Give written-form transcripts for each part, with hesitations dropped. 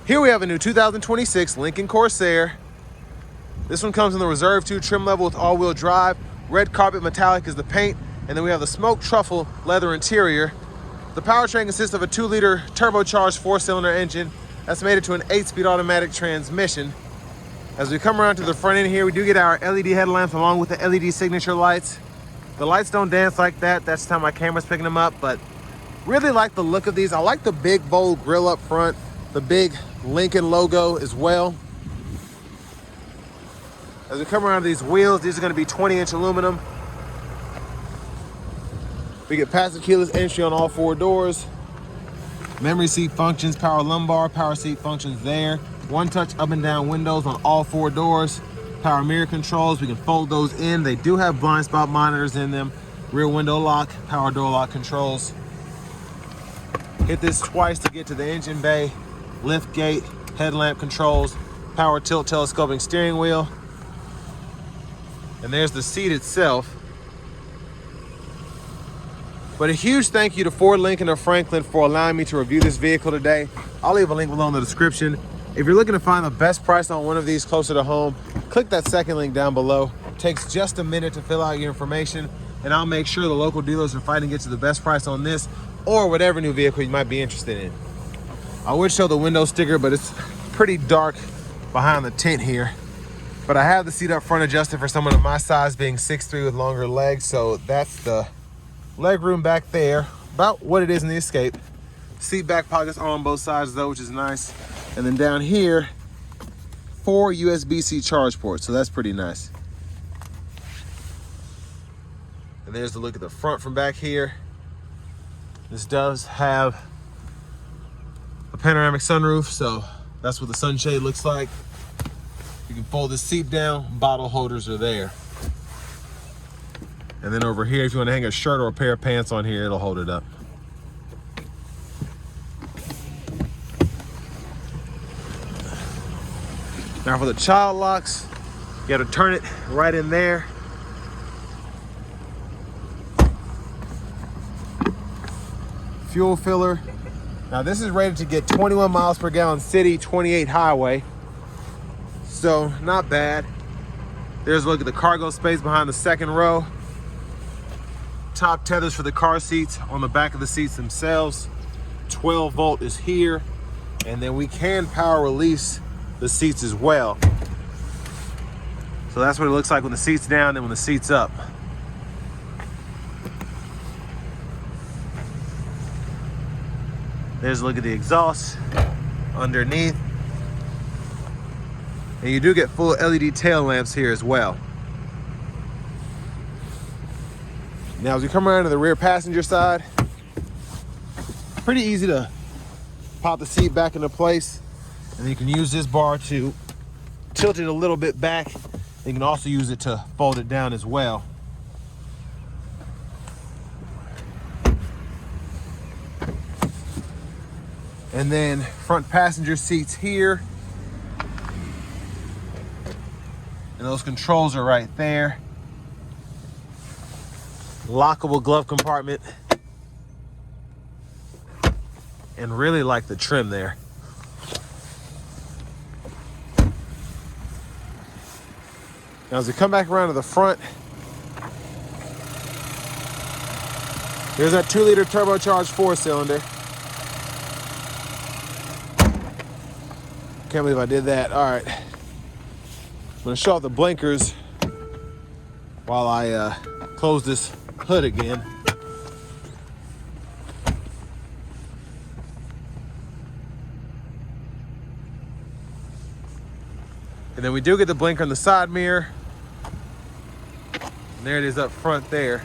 Here we have a new 2026 Lincoln Corsair. This one comes in the Reserve 2 trim level with all-wheel drive. Red carpet metallic is the paint, and then we have the smoked truffle leather interior. The powertrain consists of a 2-liter turbocharged 4-cylinder engine that's mated to an 8-speed automatic transmission. As we come around to the front end here, we do get our LED headlamps along with the LED signature lights. The lights don't dance like that. That's how my camera's picking them up, but really like the look of these. I like the big, bold grille up front, the big Lincoln logo as well. As we come around to these wheels, these are going to be 20-inch aluminum. We get passive keyless entry on all 4 doors. Memory seat functions, power lumbar, power seat functions there. One-touch up and down windows on all 4 doors. Power mirror controls, we can fold those in. They do have blind spot monitors in them. Rear window lock, power door lock controls. Hit this twice to get to the engine bay. Lift gate, headlamp controls, power tilt telescoping steering wheel. And there's the seat itself. But a huge thank you to Ford, Lincoln, and Franklin for allowing me to review this vehicle today. I'll leave a link below in the description. If you're looking to find the best price on one of these closer to home, click that second link down below. It takes just a minute to fill out your information, and I'll make sure the local dealers are fighting to get you the best price on this or whatever new vehicle you might be interested in. I would show the window sticker, but it's pretty dark behind the tent here. But I have the seat up front adjusted for someone of my size, being 6'3" with longer legs. So that's the leg room back there, about what it is in the Escape. Seat back pockets are on both sides though, which is nice. And then down here, 4 USB-C charge ports, so that's pretty nice. And there's the look at the front from back here. This does have a panoramic sunroof, so that's what the sunshade looks like. You can fold the seat down, bottle holders are there. And then over here, if you want to hang a shirt or a pair of pants on here, it'll hold it up. Now for the child locks, you got to turn it right in there. Fuel filler. Now this is rated to get 21 miles per gallon city, 28 highway. So not bad. There's a look at the cargo space behind the second row. Top tethers for the car seats on the back of the seats themselves. 12 volt is here. And then we can power release the seats as well. So that's what it looks like when the seat's down and when the seat's up. There's a look at the exhaust underneath. And you do get full LED tail lamps here as well. Now as we come around to the rear passenger side, pretty easy to pop the seat back into place. And you can use this bar to tilt it a little bit back. You can also use it to fold it down as well. And then front passenger seats here. And those controls are right there. Lockable glove compartment. And really like the trim there. Now as we come back around to the front, there's that 2-liter turbocharged 4-cylinder. Can't believe I did that. All right. I'm gonna show off the blinkers while I close this hood again. And then we do get the blinker on the side mirror. And there it is up front there.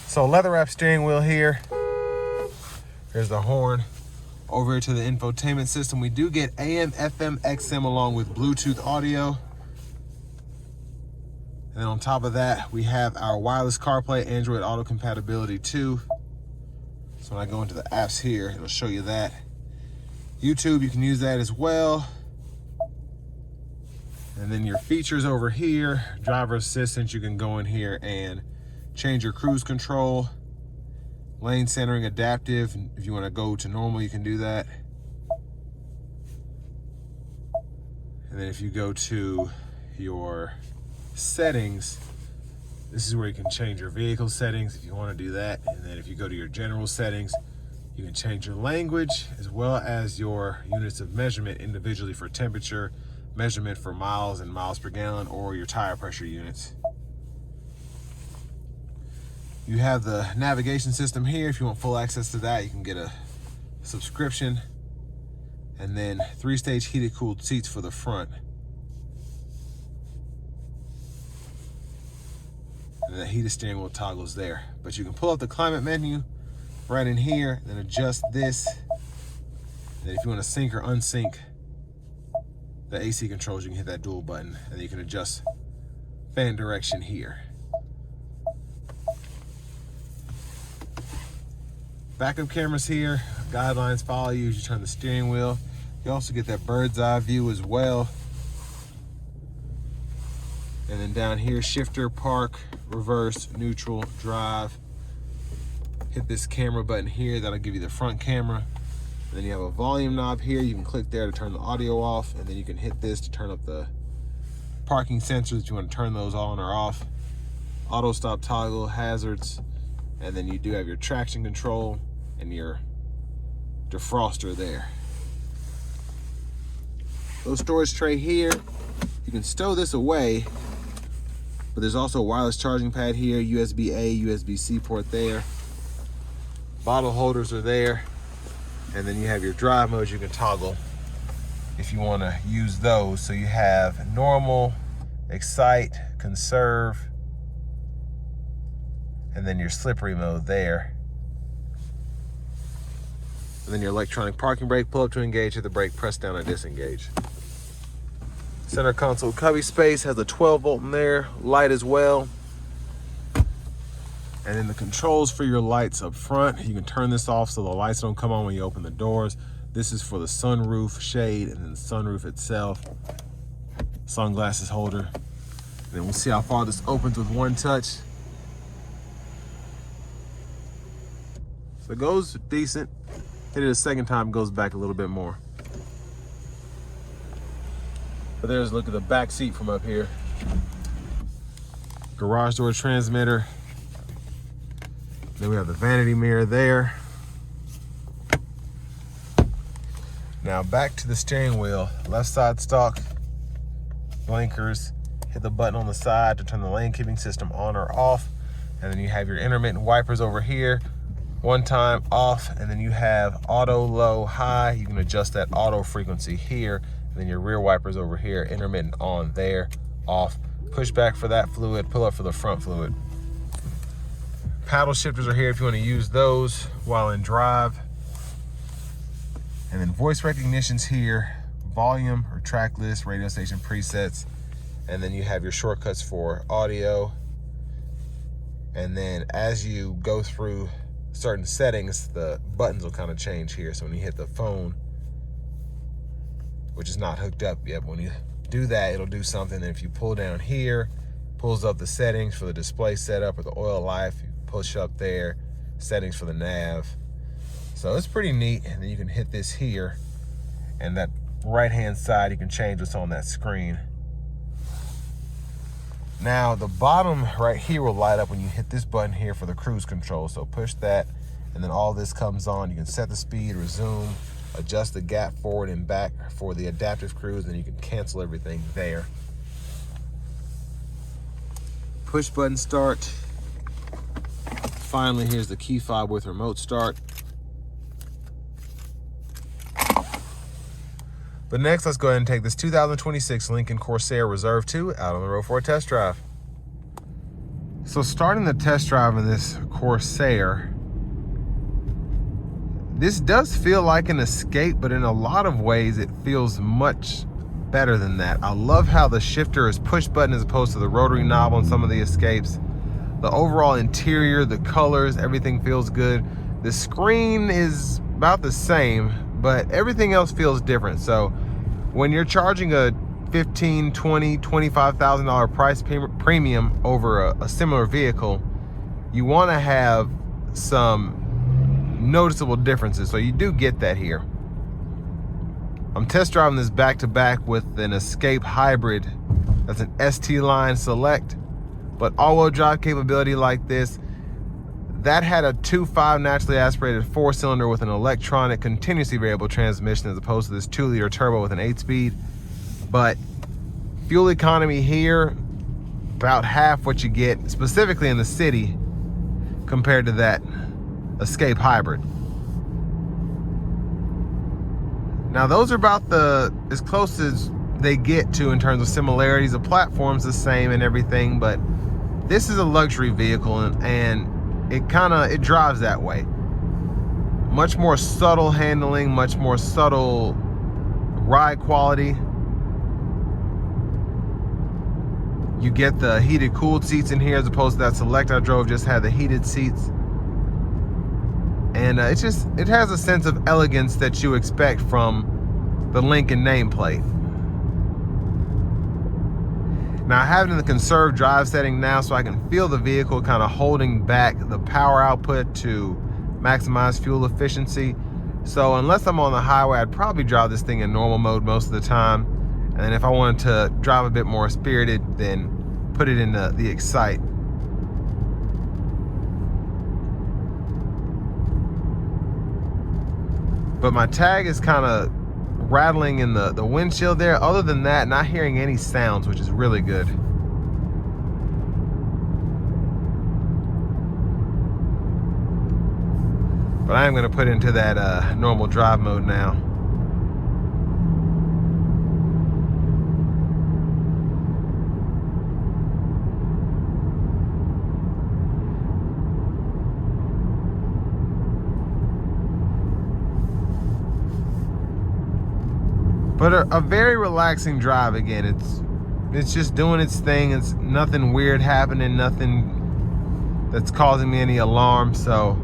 So leather wrap steering wheel here. There's the horn. Over to the infotainment system, we do get AM, FM, XM along with Bluetooth audio. And then on top of that, we have our wireless CarPlay, Android Auto compatibility too. So when I go into the apps here, it'll show you that. YouTube, you can use that as well. And then your features over here, driver assistance, you can go in here and change your cruise control, lane centering adaptive. If you want to go to normal, you can do that. And then if you go to your settings, this is where you can change your vehicle settings if you want to do that. And then if you go to your general settings, you can change your language as well as your units of measurement individually for temperature, measurement for miles and miles per gallon, or your tire pressure units. You have the navigation system here. If you want full access to that, you can get a subscription. And then 3-stage heated cooled seats for the front. And the heated steering wheel toggles there. But you can pull up the climate menu right in here, then adjust this. And then if you want to sync or unsync the AC controls, you can hit that dual button, and then you can adjust fan direction here. Backup cameras here, guidelines follow you as you turn the steering wheel. You also get that bird's eye view as well. And then down here, shifter, park, reverse, neutral, drive. Hit this camera button here, that'll give you the front camera. And then you have a volume knob here. You can click there to turn the audio off, and then you can hit this to turn up the parking sensors if you want to turn those on or off. Auto stop toggle, hazards, and then you do have your traction control and your defroster there. Little storage tray here. You can stow this away, but there's also a wireless charging pad here, USB-A, USB-C port there. Bottle holders are there. And then you have your drive modes you can toggle if you want to use those. So you have normal, excite, conserve, and then your slippery mode there. And then your electronic parking brake, pull up to engage, hit the brake, press down to disengage. Center console cubby space has a 12-volt in there, light as well. And then the controls for your lights up front, you can turn this off so the lights don't come on when you open the doors. This is for the sunroof shade and then the sunroof itself. Sunglasses holder. And then we'll see how far this opens with one touch. So it goes decent. Hit it a second time, it goes back a little bit more. But there's a look at the back seat from up here. Garage door transmitter. Then we have the vanity mirror there. Now back to the steering wheel. Left side stalk, blinkers, hit the button on the side to turn the lane keeping system on or off. And then you have your intermittent wipers over here. One time off, and then you have auto, low, high. You can adjust that auto frequency here. And then your rear wipers over here, intermittent on there, off. Push back for that fluid, pull up for the front fluid. Paddle shifters are here if you want to use those while in drive. And then voice recognition's here, volume or track list, radio station presets. And then you have your shortcuts for audio. And then as you go through certain settings, the buttons will kind of change here. So when you hit the phone, which is not hooked up yet, when you do that, it'll do something. And if you pull down here, pulls up the settings for the display setup or the oil life. You push up there, settings for the nav. So it's pretty neat. And then you can hit this here, and that right-hand side, you can change what's on that screen. Now the bottom right here will light up when you hit this button here for the cruise control. So push that, and then all this comes on. You can set the speed, resume, adjust the gap forward and back for the adaptive cruise, and you can cancel everything there. Push button start. Finally, here's the key fob with remote start. But next, let's go ahead and take this 2026 Lincoln Corsair Reserve 2 out on the road for a test drive. So starting the test drive in this Corsair, this does feel like an Escape, but in a lot of ways, it feels much better than that. I love how the shifter is push button as opposed to the rotary knob on some of the Escapes. The overall interior, the colors, everything feels good. The screen is about the same, but everything else feels different. So when you're charging a $15,000, $20,000, $25,000 price premium over a similar vehicle, you want to have some noticeable differences. So you do get that here. I'm test driving this back to back with an Escape hybrid. That's an ST line select, but all-wheel drive capability like this. That had a 2.5 naturally aspirated 4-cylinder with an electronic continuously variable transmission as opposed to this 2-liter turbo with an 8-speed. But fuel economy here, about half what you get specifically in the city compared to that Escape hybrid. Now those are about as close as they get to in terms of similarities. The platform's the same and everything, but this is a luxury vehicle, and it drives that way. Much more subtle handling, much more subtle ride quality. You get the heated cooled seats in here as opposed to that Select I drove just had the heated seats. And it has a sense of elegance that you expect from the Lincoln nameplate. Now I have it in the conserved drive setting now, so I can feel the vehicle kind of holding back the power output to maximize fuel efficiency. So unless I'm on the highway, I'd probably drive this thing in normal mode most of the time. And then if I wanted to drive a bit more spirited, then put it in the Excite. But my tag is kind of rattling in the windshield there. Other than that, not hearing any sounds, which is really good. But I am going to put into that normal drive mode now. But a very relaxing drive again. It's just doing its thing. It's nothing weird happening, nothing that's causing me any alarm. So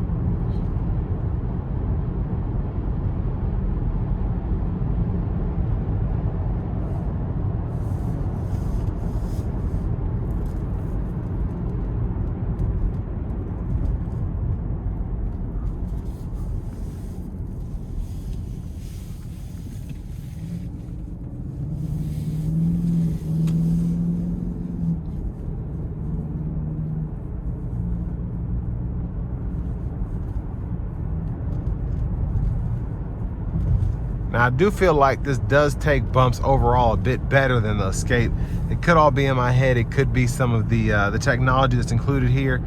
now, I do feel like this does take bumps overall a bit better than the Escape. It could all be in my head. It could be some of the technology that's included here.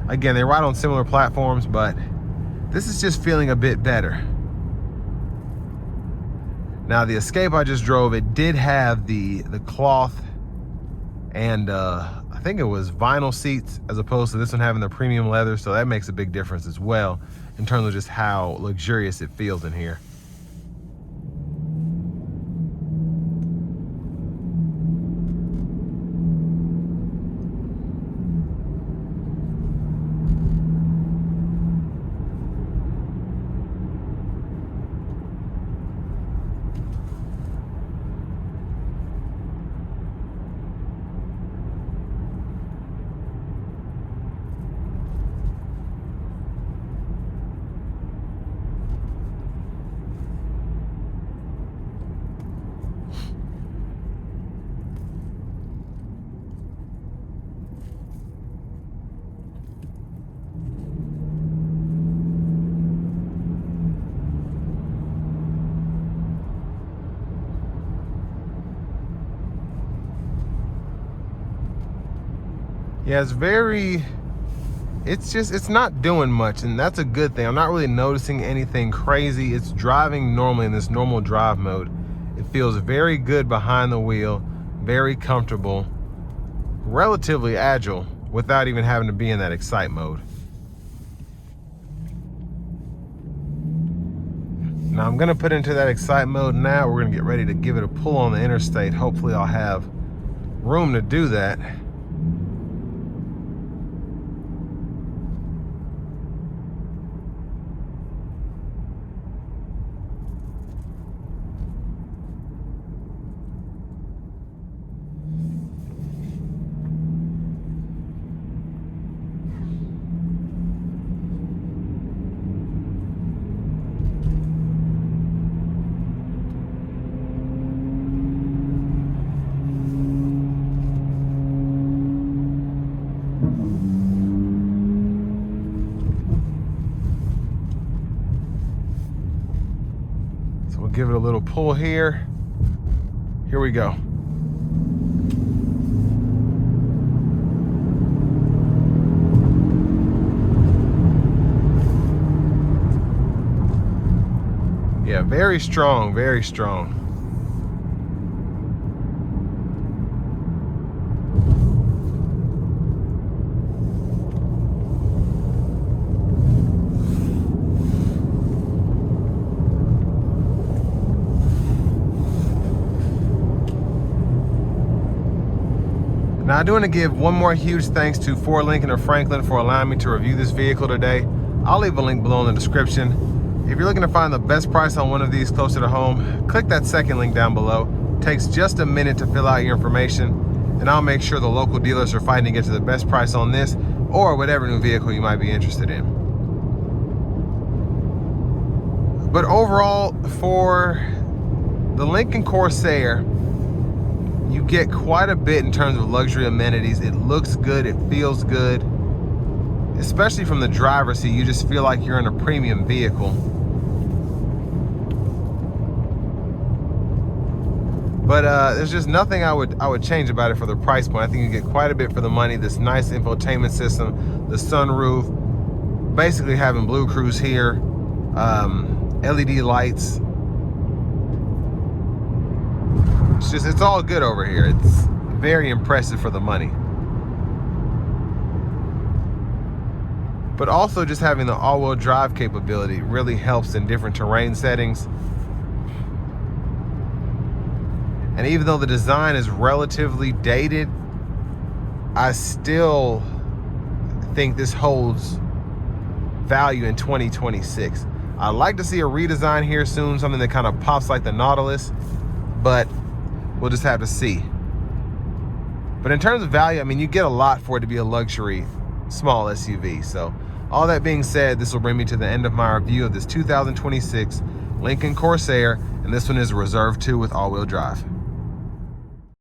Again, they ride on similar platforms, but this is just feeling a bit better. Now, the Escape I just drove, it did have the cloth and I think it was vinyl seats as opposed to this one having the premium leather, so that makes a big difference as well in terms of just how luxurious it feels in here. Yeah, it's not doing much, and that's a good thing. I'm not really noticing anything crazy. It's driving normally in this normal drive mode. It feels very good behind the wheel, very comfortable, relatively agile without even having to be in that Excite mode. Now I'm gonna put into that Excite mode now. We're gonna get ready to give it a pull on the interstate. Hopefully I'll have room to do that. give it a little pull here. Here we go. Yeah, very strong, very strong. Now I do want to give one more huge thanks to Ford Lincoln of Franklin for allowing me to review this vehicle today. I'll leave a link below in the description. If you're looking to find the best price on one of these closer to home, click that second link down below. It takes just a minute to fill out your information, and I'll make sure the local dealers are fighting to get to the best price on this or whatever new vehicle you might be interested in. But overall, for the Lincoln Corsair, you get quite a bit in terms of luxury amenities. It looks good, it feels good. Especially from the driver's seat, you just feel like you're in a premium vehicle. But there's just nothing I would change about it for the price point. I think you get quite a bit for the money. This nice infotainment system, the sunroof, basically having Blue Cruise here, LED lights. It's all good over here. It's very impressive for the money. But also just having the all-wheel drive capability really helps in different terrain settings. And even though the design is relatively dated, I still think this holds value in 2026. I'd like to see a redesign here soon, something that kind of pops like the Nautilus, but we'll just have to see. But in terms of value, I mean, you get a lot for it to be a luxury small SUV. So all that being said, this will bring me to the end of my review of this 2026 Lincoln Corsair, and this one is a Reserve 2 with all-wheel drive.